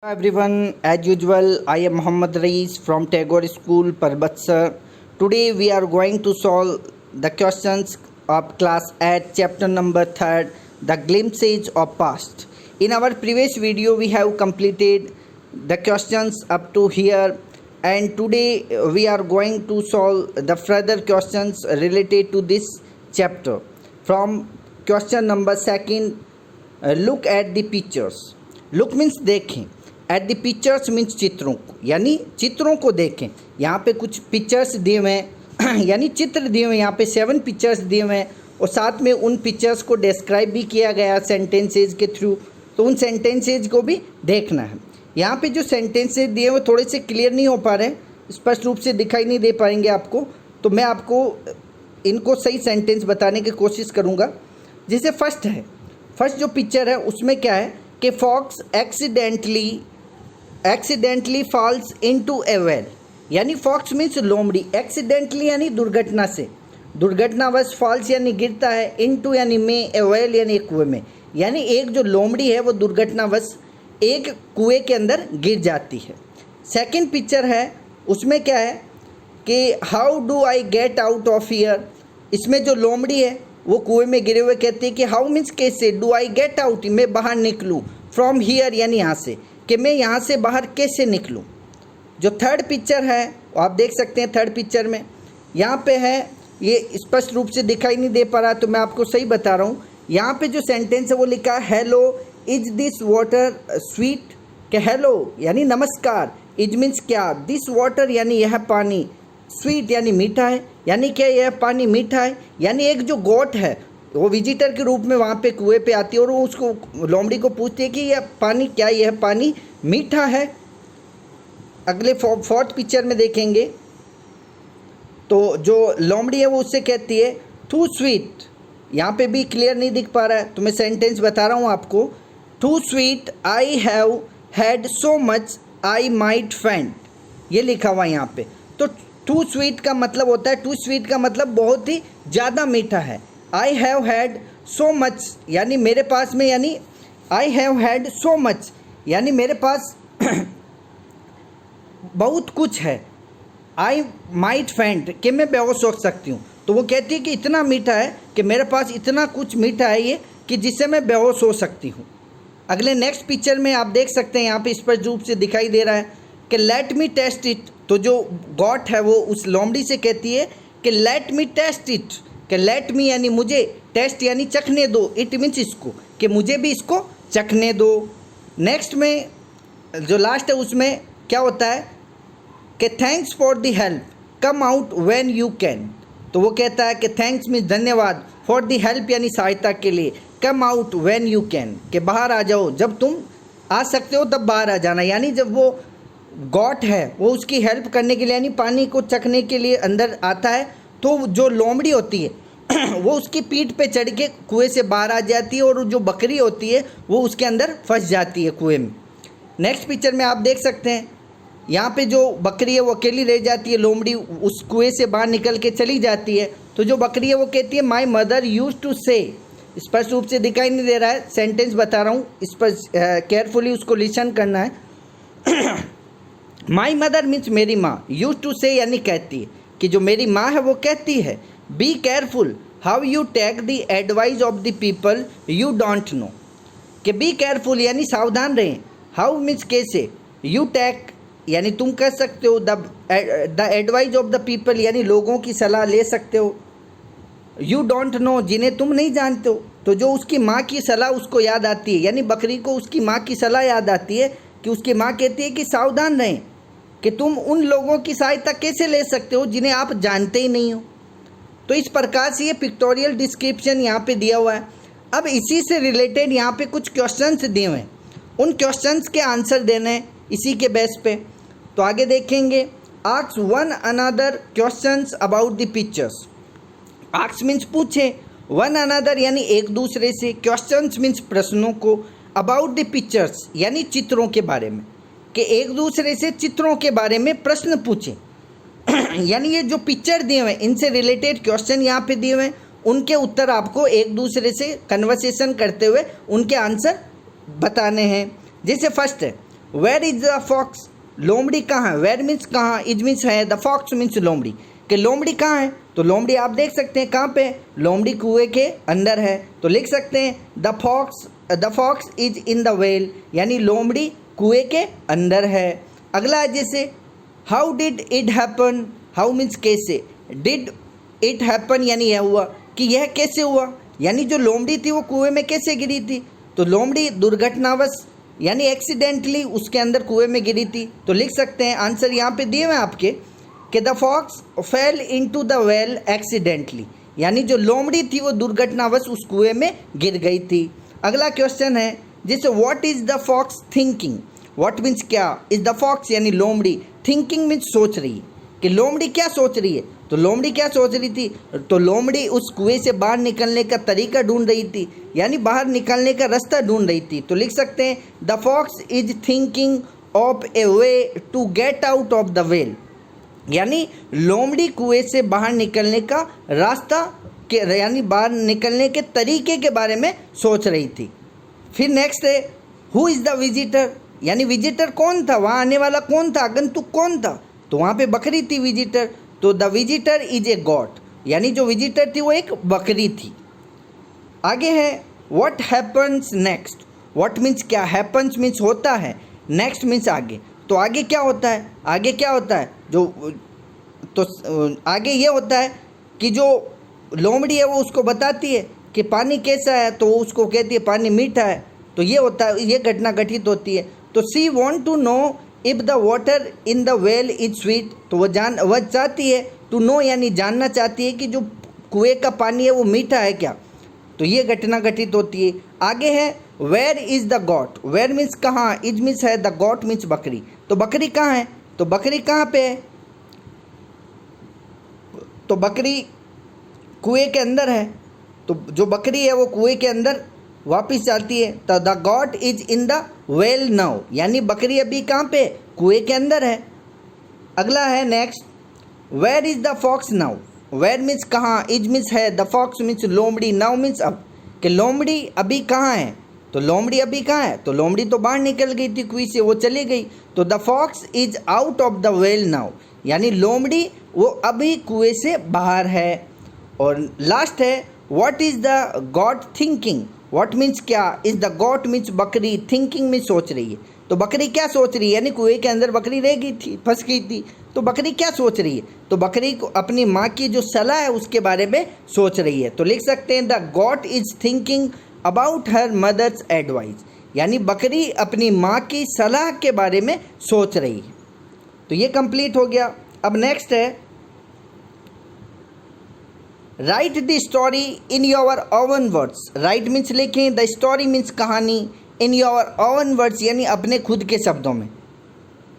Hello everyone, as usual, I am Muhammad Rais from Tagore School, Parbatsar. Today we are going to solve the questions of class 8, chapter number 3, the glimpses of past. In our previous video, we have completed the questions up to here, and today we are going to solve the further questions related to this chapter. From question number 2, look at the pictures. Look means देखें, at the pictures means चित्रों को, यानी चित्रों को देखें। यहाँ पे कुछ पिक्चर्स दिए हुए हैं यानी चित्र दिए हुए हैं। यहाँ पे 7 पिक्चर्स दिए हुए हैं और साथ में उन पिक्चर्स को डिस्क्राइब भी किया गया सेंटेंसेज के थ्रू, तो उन सेंटेंसेज को भी देखना है। यहाँ पे जो सेंटेंसेज दिए हुए थोड़े से क्लियर नहीं हो पा रहे हैं, स्पष्ट रूप से दिखाई नहीं दे पाएंगे आपको, तो मैं आपको इनको सही सेंटेंस बताने की कोशिश करूँगा। जैसे फर्स्ट जो पिक्चर है उसमें क्या है कि fox accidentally falls into a well, यानी फॉक्स मीन्स लोमड़ी, एक्सीडेंटली यानी दुर्घटना से, दुर्घटनावश, फॉल्स यानी गिरता है, इनटू यानी में, ए वेल यानी एक कुएं में, यानी एक जो लोमड़ी है वो दुर्घटनावश एक कुएं के अंदर गिर जाती है। सेकंड पिक्चर है उसमें क्या है कि how do I get out of here, इसमें जो लोमड़ी है वो कुएं में गिरे हुए कहती है कि हाउ मीन्स कैसे, डू आई गेट आउट मैं बाहर निकलूँ, फ्रॉम हियर यानी यहाँ से, कि मैं यहाँ से बाहर कैसे निकलूँ। जो थर्ड पिक्चर है वो आप देख सकते हैं, थर्ड पिक्चर में यहाँ पे है, ये स्पष्ट रूप से दिखाई नहीं दे पा रहा तो मैं आपको सही बता रहा हूँ। यहाँ पे जो सेंटेंस है वो लिखा है hello is this water sweet, कि हेलो यानी नमस्कार, इज मीन्स क्या, दिस वाटर यानी यह पानी, स्वीट यानी मीठा है, यानी क्या यह पानी मीठा है, यानी एक जो गोट है वो विजिटर के रूप में वहाँ पे कुएं पे आती है और वो उसको लोमड़ी को पूछती है कि यह पानी क्या, यह पानी मीठा है। अगले फोर्थ पिक्चर में देखेंगे तो जो लोमड़ी है वो उससे कहती है टू स्वीट, यहाँ पे भी क्लियर नहीं दिख पा रहा है तो मैं सेंटेंस बता रहा हूँ आपको, too sweet I have had so much I might faint, ये लिखा हुआ है यहाँ पे। तो टू स्वीट का मतलब होता है, टू स्वीट का मतलब बहुत ही ज़्यादा मीठा है। आई हैव हैड सो मच यानी मेरे पास में, यानी आई हैव हैड सो मच यानी मेरे पास बहुत कुछ है। आई माइट फेंट कि मैं बेहोश हो सकती हूँ, तो वो कहती है कि इतना मीठा है कि मेरे पास इतना कुछ मीठा है ये कि जिससे मैं बेहोश हो सकती हूँ। अगले नेक्स्ट पिक्चर में आप देख सकते हैं, यहाँ पे स्पष्ट रूप से दिखाई दे रहा है कि लेट मी टेस्ट इट, तो जो गॉट है वो उस लोमड़ी से कहती है कि लेट मी टेस्ट इट, कि लेट मी यानी मुझे, टेस्ट यानी चखने दो, इट मीन्स इसको, कि मुझे भी इसको चखने दो। नेक्स्ट में जो लास्ट है उसमें क्या होता है कि thanks for the help come out when you can, तो वो कहता है कि थैंक्स मीन्स धन्यवाद, फॉर द हेल्प यानी सहायता के लिए, come out when you can कि बाहर आ जाओ, जब तुम आ सकते हो तब बाहर आ जाना, यानी जब वो गॉट है वो उसकी हेल्प करने के लिए यानी पानी को चखने के लिए अंदर आता है, तो जो लोमड़ी होती है वो उसकी पीठ पे चढ़ के कुएं से बाहर आ जाती है और जो बकरी होती है वो उसके अंदर फंस जाती है कुएं में। नेक्स्ट पिक्चर में आप देख सकते हैं, यहाँ पे जो बकरी है वो अकेली रह जाती है, लोमड़ी उस कुएं से बाहर निकल के चली जाती है, तो जो बकरी है वो कहती है माई मदर यूज टू से, स्पष्ट रूप से दिखाई नहीं दे रहा है, सेंटेंस बता रहा हूँ, इस पर केयरफुली उसको लिसन करना है। माई मदर मीन्स मेरी माँ, यूज टू से यानी कहती है, कि जो मेरी माँ है वो कहती है be careful how you take the advice of the people you don't know, कि बी केयरफुल यानी सावधान रहें, हाउ मीन्स कैसे, यू टेक यानी तुम कह सकते हो, the advice of the people यानी लोगों की सलाह ले सकते हो, यू डोंट नो जिन्हें तुम नहीं जानते हो, तो जो उसकी माँ की सलाह उसको याद आती है, यानी बकरी को उसकी माँ की सलाह याद आती है कि उसकी माँ कहती है कि सावधान रहें, कि तुम उन लोगों की सहायता कैसे ले सकते हो जिन्हें आप जानते ही नहीं हो। तो इस प्रकार से ये पिक्टोरियल डिस्क्रिप्शन यहाँ पे दिया हुआ है। अब इसी से रिलेटेड यहाँ पे कुछ क्वेश्चंस दिए हुए हैं, उन क्वेश्चंस के आंसर देने हैं इसी के बेस पे। तो आगे देखेंगे, ask one another questions about the pictures, ask means पूछे, वन अनदर यानी एक दूसरे से, क्वेश्चंस मीन्स प्रश्नों को, अबाउट द पिक्चर्स यानी चित्रों के बारे में, कि एक दूसरे से चित्रों के बारे में प्रश्न पूछें। यानी ये जो पिक्चर दिए हुए हैं इनसे रिलेटेड क्वेश्चन यहाँ पे दिए हुए हैं, उनके उत्तर आपको एक दूसरे से कन्वर्सेशन करते हुए उनके आंसर बताने हैं। जैसे फर्स्ट है, वेयर इज द फॉक्स, लोमड़ी कहाँ है, वेयर मीन्स कहाँ, इज मीन्स है, द फॉक्स मीन्स लोमड़ी, कि लोमड़ी कहाँ है, तो लोमड़ी आप देख सकते हैं कहाँ पे, लोमड़ी कुएं के अंदर है, तो लिख सकते हैं the fox is in the well, यानी लोमड़ी कुएं के अंदर है। अगला है जैसे how did it happen, how means कैसे, डिड इट हैपन यानी यह हुआ, कि यह कैसे हुआ, यानी जो लोमड़ी थी वो कुएं में कैसे गिरी थी, तो लोमड़ी दुर्घटनावश यानी एक्सीडेंटली उसके अंदर कुएं में गिरी थी। तो लिख सकते हैं आंसर यहाँ पे दिए हुए आपके कि the fox fell into the well accidentally, यानी जो लोमड़ी थी वो दुर्घटनावश उस कुएं में गिर गई थी। अगला क्वेश्चन है जैसे what is the fox thinking, what means क्या, इज द फॉक्स यानी लोमड़ी, थिंकिंग मीन्स सोच रही है, कि लोमड़ी क्या सोच रही है, तो लोमड़ी क्या सोच रही थी, तो लोमड़ी उस कुएं से बाहर निकलने का तरीका ढूंढ रही थी, यानी बाहर निकलने का रास्ता ढूंढ रही थी। तो लिख सकते हैं the fox is thinking of a way to get out of the well, यानी लोमड़ी कुएं से बाहर निकलने का रास्ता के यानी बाहर निकलने के तरीके के बारे में सोच रही थी। फिर नेक्स्ट है हु इज़ द विजिटर, यानी विजिटर कौन था, वहाँ आने वाला कौन था, आगंतुक कौन था, तो वहाँ पे बकरी थी विजिटर, तो the visitor is a goat, यानी जो विजिटर थी वो एक बकरी थी। आगे है what happens next, what means क्या, हैपन्स मीन्स होता है, नेक्स्ट मीन्स आगे, तो आगे क्या होता है, आगे क्या होता है जो, तो आगे ये होता है कि जो लोमड़ी है वो उसको बताती है कि पानी कैसा है, तो वो उसको कहती है पानी मीठा है, तो ये होता है, ये घटना घटित होती है। तो she want to know if the water in the well is sweet, तो वह चाहती है, टू नो यानी जानना चाहती है कि जो कुएं का पानी है वो मीठा है क्या, तो ये घटना घटित होती है। आगे है where is the goat, where means कहाँ, इज मीन्स है, द गॉट मीन्स बकरी, तो बकरी कहाँ है, तो बकरी कहाँ पे है, तो बकरी कुएं के अंदर है, तो जो बकरी है वो कुएं के अंदर वापस जाती है, तो the goat is in the well now, यानी बकरी अभी कहाँ पे, कुएं के अंदर है। अगला है next where is the fox now, where means कहाँ, इज मीन्स है, द फॉक्स मीन्स लोमड़ी, नाउ मीन्स अब, कि लोमड़ी अभी कहाँ है, तो लोमड़ी अभी कहाँ है, तो लोमड़ी तो बाहर निकल गई थी कुएं से, वो चली गई, तो the fox is out of the well now, यानी लोमड़ी वो अभी कुएं से बाहर है। और लास्ट है what is the got thinking, what means क्या, इज़ द गॉट मीन्स बकरी, थिंकिंग मीन्स सोच रही है, तो बकरी क्या सोच रही है, यानी कुएं के अंदर बकरी रह गई थी, फंस गई थी, तो बकरी क्या सोच रही है, तो बकरी को अपनी माँ की जो सलाह है उसके बारे में सोच रही है। तो लिख सकते हैं the goat is thinking about her mother's advice, यानी बकरी अपनी माँ की सलाह के बारे में सोच रही है। तो ये कंप्लीट हो गया। अब नेक्स्ट है right the story in your oven words, right means लिखें, द स्टोरी मीन्स कहानी, इन योर ओवन वर्ड्स यानी अपने खुद के शब्दों में,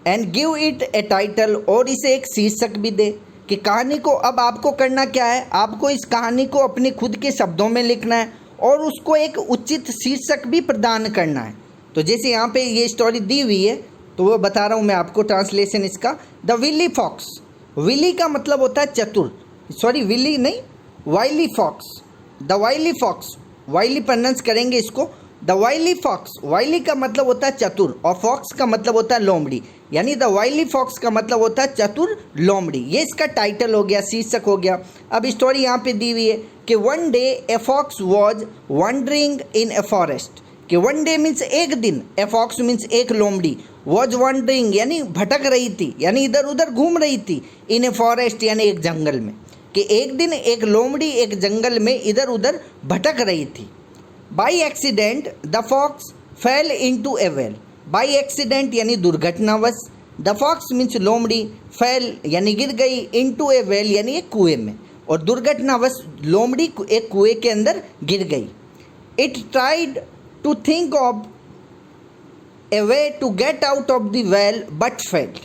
and give it A title, और इसे एक शीर्षक भी दे, कि कहानी को अब आपको करना क्या है, आपको इस कहानी को अपने खुद के शब्दों में लिखना है और उसको एक उचित शीर्षक भी प्रदान करना है। तो जैसे यहाँ पे ये स्टोरी दी हुई है तो वो बता रहा हूँ मैं आपको ट्रांसलेशन इसका। द विली फॉक्स, विली का मतलब होता है चतुर, सॉरी विली नहीं, वाइली फॉक्स, द वाइली फॉक्स, वाइली प्रोनाउंस करेंगे इसको, द वाइली फॉक्स, वाइली का मतलब होता है चतुर और फॉक्स का मतलब होता है लोमड़ी, यानी द वाइली फॉक्स का मतलब होता है चतुर लोमड़ी, ये इसका टाइटल हो गया, शीर्षक हो गया। अब स्टोरी यहाँ पे दी हुई है कि one day a fox was wandering in a forest, कि वन डे मीन्स एक दिन, ए फॉक्स मीन्स एक लोमड़ी, वॉज वंडरिंग यानी भटक रही थी, यानी इधर उधर घूम रही थी, इन ए फॉरेस्ट यानी एक जंगल में, कि एक दिन एक लोमड़ी एक जंगल में इधर उधर भटक रही थी। By accident the fox fell into a well, by accident यानी दुर्घटनावश, द फॉक्स मीन्स लोमड़ी, फेल यानी गिर गई, इनटू ए वेल यानी एक कुएं में, और दुर्घटनावश लोमड़ी एक कुएं के अंदर गिर गई। It tried to think of a way to get out of the well but failed,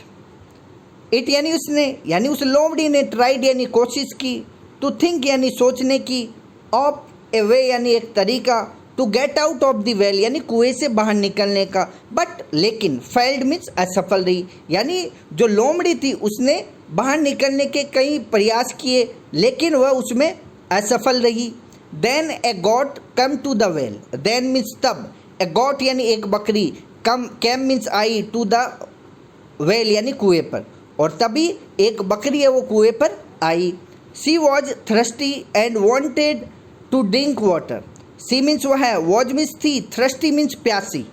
it यानी उसने यानी उस लोमड़ी ने ट्राइड यानी कोशिश की, टू थिंक यानी सोचने की, ऑफ ए वे यानी एक तरीका, to get out of the well यानी कुएं से बाहर निकलने का, बट लेकिन फेल्ड मीन्स असफल रही, यानी जो लोमड़ी थी उसने बाहर निकलने के कई प्रयास किए लेकिन वह उसमें असफल रही। Then a goat came to the well, then means तब, ए गॉट यानी एक बकरी, कैम मीन्स आई टू द वेल यानी कुएं पर, और तभी एक बकरी है वो कुएं पर आई। She was thirsty and wanted to drink water. She means वह है, वॉज मीन्स थी, थ्रस्टी मीन्स प्यासी,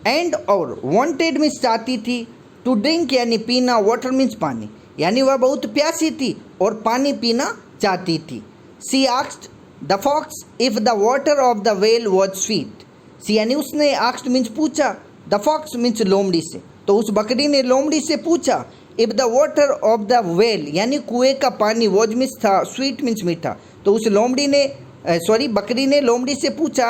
एंड और वॉन्टेड मीन्स चाहती थी, टू ड्रिंक यानी पीना, वाटर मीन्स पानी, यानी वह बहुत प्यासी थी और पानी पीना चाहती थी। She asked the fox if the water of the well was sweet. She यानी उसने, आस्क्ड मीन्स पूछा, द फॉक्स मीन्स लोमड़ी से, तो उस बकरी ने लोमड़ी से पूछा, if the water of the well यानी कुएं का पानी, वॉज मीन्स था, स्वीट मीन्स मीठा, तो उस लोमड़ी ने बकरी ने लोमड़ी से पूछा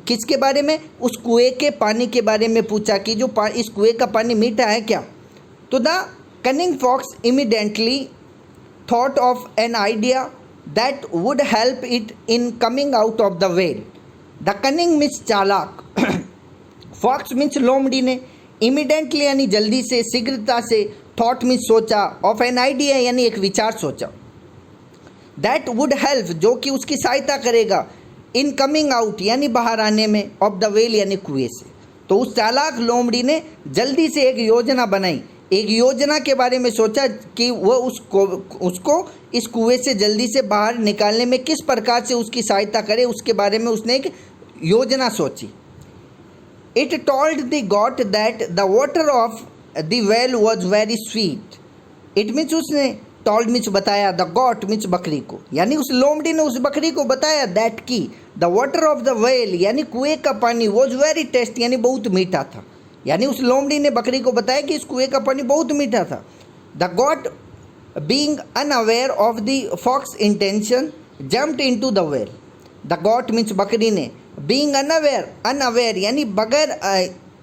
किसके बारे में, उस कुएं के पानी के बारे में पूछा कि जो इस कुएं का पानी मीठा है क्या। तो the cunning fox immediately thought of an idea that would help it in coming out of the well. The cunning means चालाक, फॉक्स मीन्स लोमड़ी ने, इमीडिएटली यानी जल्दी से, शीघ्रता से, थॉट मीन्स सोचा, ऑफ एन आइडिया यानी एक विचार सोचा, दैट वुड हेल्प जो कि उसकी सहायता करेगा, इन कमिंग आउट यानी बाहर आने में, ऑफ द वेल यानी कुएं से। तो उस चालाक लोमड़ी ने जल्दी से एक योजना बनाई, एक योजना के बारे में सोचा कि वह उसको इस कुएं से जल्दी से बाहर निकालने में किस प्रकार से उसकी सहायता करे, उसके बारे में उसने एक योजना सोची। It told the goat that the water of the well was very sweet. It means उसने, told means the, goat got means बकरी को, यानी उस लोमड़ी ने उस बकरी को बताया, दैट की the water of the well यानी कुएं का पानी, वॉज वेरी टेस्ट यानी बहुत मीठा था, यानी उस लोमड़ी ने बकरी को बताया कि इस कुएं का पानी बहुत मीठा था। The goat being unaware of the fox intention jumped into the well. The got means बकरी ने, बीइंग अनअवेयर यानी बगैर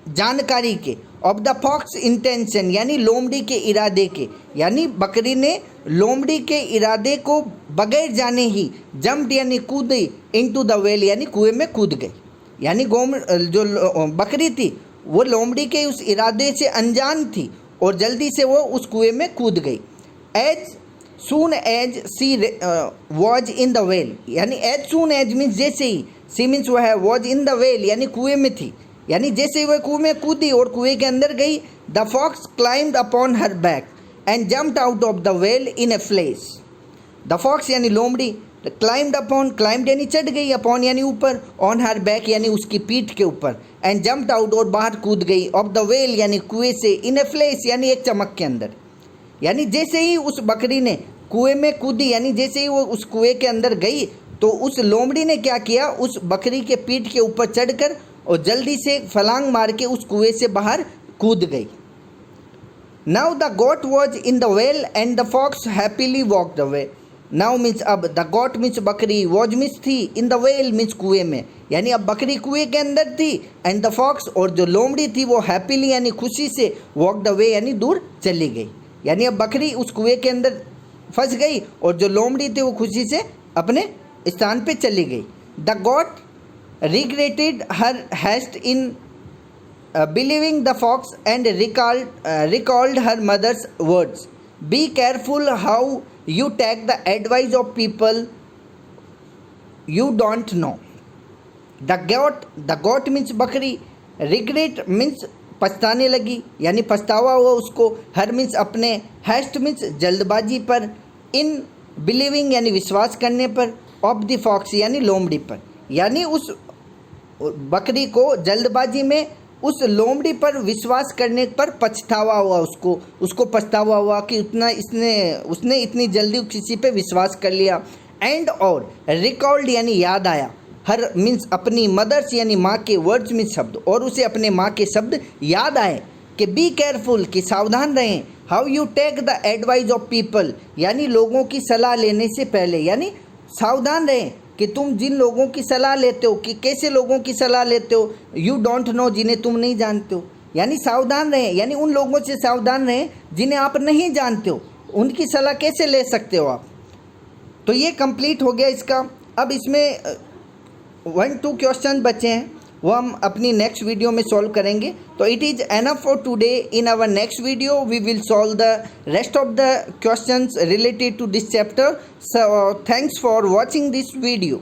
जानकारी के, ऑफ द फॉक्स इंटेंशन यानी लोमड़ी के इरादे के, यानी बकरी ने लोमड़ी के इरादे को बगैर जाने ही, जम्प्ड यानी कूदी, इनटू द वेल यानी कुएं में कूद गई, यानी जो बकरी थी वो लोमड़ी के उस इरादे से अनजान थी और जल्दी से वो उस कुएं में कूद गई। As soon as she was in the well, यानी एज सून एज मीन्स जैसे ही, सी मीन्स वह है, वॉज इन द वेल यानी कुएं में थी, यानी जैसे ही वह कुएं में कूदी और कुएं के अंदर गई, the fox climbed upon her back and jumped out of the well in a flash. The fox यानी लोमड़ी, क्लाइम्ड अपॉन, क्लाइम्ड यानी चढ़ गई, अपॉन यानी ऊपर, ऑन हर बैक यानी उसकी पीठ के ऊपर, एंड जम्प्ड आउट और बाहर कूद गई, ऑफ द वेल यानी कुएं से, इन ए फ्लैश यानी एक चमक के अंदर, यानी जैसे ही उस बकरी ने कुएं में कूदी, यानी जैसे ही वो उस कुएं के अंदर गई तो उस लोमड़ी ने क्या किया, उस बकरी के पीठ के ऊपर चढ़कर और जल्दी से फलांग मार के उस कुएं से बाहर कूद गई। Now the goat was in the well and the fox happily walked away. Now means अब, द गोट मीन्स बकरी, वॉज मीन्स थी, इन द वेल मीन्स कुएं में, यानी अब बकरी कुएं के अंदर थी, एंड द फॉक्स और जो लोमड़ी थी वो हैप्पीली यानी खुशी से, वॉक्ड अवे यानी दूर चली गई, यानी अब बकरी उस कुएं के अंदर फंस गई और जो लोमड़ी थी वो खुशी से अपने स्थान पे चली गई। The got regretted her haste in believing the fox and recalled her mother's words. Be careful how you take the advice of people you don't know. The goat means बकरी, regret means पछताने लगी यानी पछतावा हुआ उसको, her means अपने, haste means जल्दबाजी पर, in believing यानी विश्वास करने पर, of the fox यानी लोमड़ी पर, यानी उस बकरी को जल्दबाजी में उस लोमड़ी पर विश्वास करने पर पछतावा हुआ उसको पछतावा हुआ कि उसने इतनी जल्दी किसी पे विश्वास कर लिया। एंड और रिकॉल्ड यानी याद आया, हर मीन्स अपनी, मदर्स यानी माँ के, वर्ड्स मीन्स शब्द, और उसे अपने माँ के शब्द याद आए कि बी केयरफुल कि सावधान रहें, how you take the advice of people यानी लोगों की सलाह लेने से पहले, यानी सावधान रहें कि तुम जिन लोगों की सलाह लेते हो, कि कैसे लोगों की सलाह लेते हो, यू डोंट नो जिन्हें तुम नहीं जानते हो, यानी सावधान रहें, यानी उन लोगों से सावधान रहें जिन्हें आप नहीं जानते हो, उनकी सलाह कैसे ले सकते हो आप। तो ये कंप्लीट हो गया इसका। अब इसमें 1-2 क्वेश्चन बचे हैं, वो हम अपनी नेक्स्ट वीडियो में सॉल्व करेंगे। तो it is enough for today. In our next video we will solve the rest of the questions related to this chapter. So thanks for watching this video.